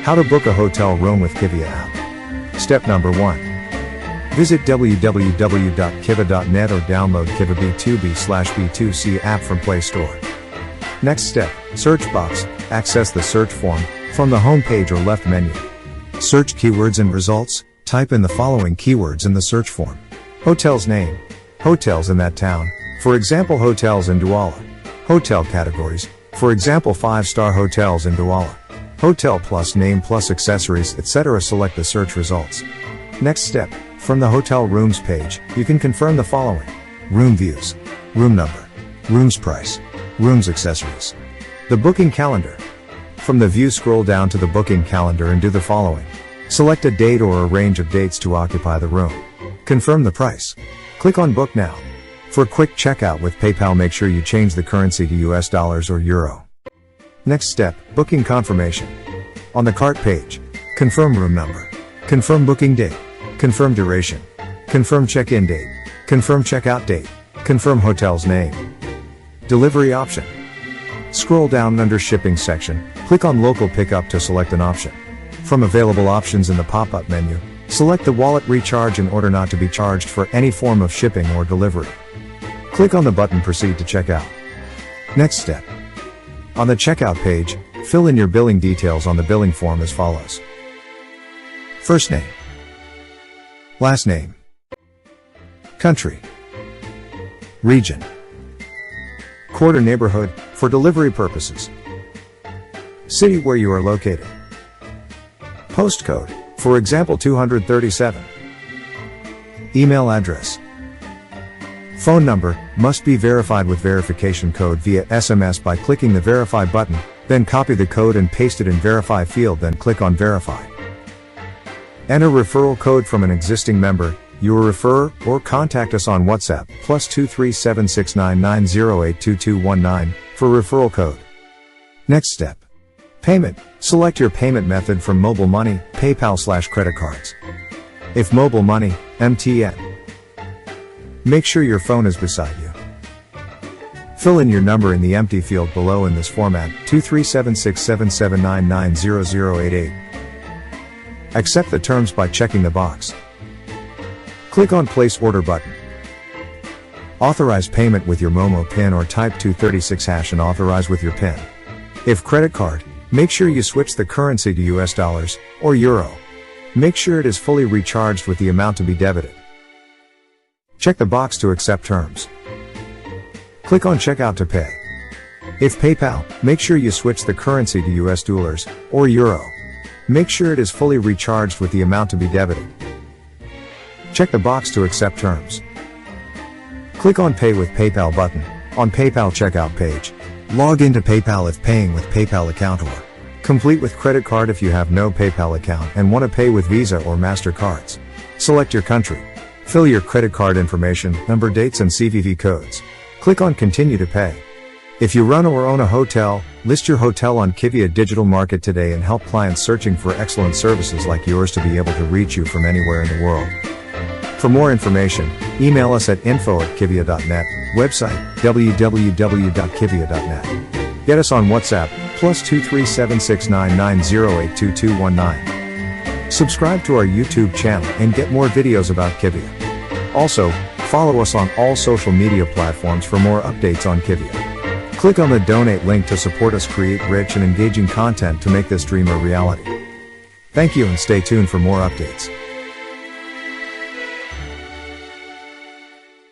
How to book a hotel room with KIVEA app. Step number 1. Visit www.kivea.net or download KIVEA B2B/B2C app from Play Store. Next step, search box, access the search form from the home page or left menu. Search keywords and results, type in the following keywords in the search form. Hotel's name. Hotels in that town, for example hotels in Douala. Hotel categories, for example 5-star hotels in Douala. Hotel plus name plus accessories, etc. Select the search results. Next step, from the hotel rooms page, you can confirm the following. Room views, room number, rooms price, rooms accessories. The booking calendar. From the view scroll down to the booking calendar and do the following. Select a date or a range of dates to occupy the room. Confirm the price. Click on Book Now. For quick checkout with PayPal, make sure you change the currency to US dollars or euro. Next step, booking confirmation. On the cart page, confirm room number, confirm booking date, confirm duration, confirm check-in date, confirm checkout date, confirm hotel's name. Delivery option. Scroll down under shipping section, click on local pickup to select an option. From available options in the pop-up menu, select the wallet recharge in order not to be charged for any form of shipping or delivery. Click on the button proceed to checkout. Next step. On the checkout page, fill in your billing details on the billing form as follows. First name, last name, country, region, quarter neighborhood, for delivery purposes, city where you are located, postcode, for example 237, email address, phone number, must be verified with verification code via SMS by clicking the Verify button, then copy the code and paste it in Verify field, then click on Verify. Enter referral code from an existing member, your referrer, or contact us on WhatsApp, +237 699 082219, for referral code. Next step. Payment. Select your payment method from mobile money, PayPal/credit cards. If mobile money, MTN. Make sure your phone is beside you. Fill in your number in the empty field below in this format, 2376779900088. Accept the terms by checking the box. Click on Place Order button. Authorize payment with your Momo PIN or type 236# and authorize with your PIN. If credit card, make sure you switch the currency to US dollars or euro. Make sure it is fully recharged with the amount to be debited. Check the box to accept terms. Click on Checkout to pay. If PayPal, make sure you switch the currency to US dollars or euro. Make sure it is fully recharged with the amount to be debited. Check the box to accept terms. Click on Pay with PayPal button on PayPal checkout page. Log into PayPal if paying with PayPal account, or complete with credit card if you have no PayPal account and want to pay with Visa or MasterCards. Select your country. Fill your credit card information, number, dates and CVV codes. Click on Continue to pay. If you run or own a hotel, list your hotel on KIVEA Digital Market today and help clients searching for excellent services like yours to be able to reach you from anywhere in the world. For more information, email us at info@kivea.net, website www.kivea.net. Get us on WhatsApp, +237 699 082219. Subscribe to our YouTube channel and get more videos about KIVEA. Also, follow us on all social media platforms for more updates on KIVEA. Click on the donate link to support us create rich and engaging content to make this dream a reality. Thank you and stay tuned for more updates.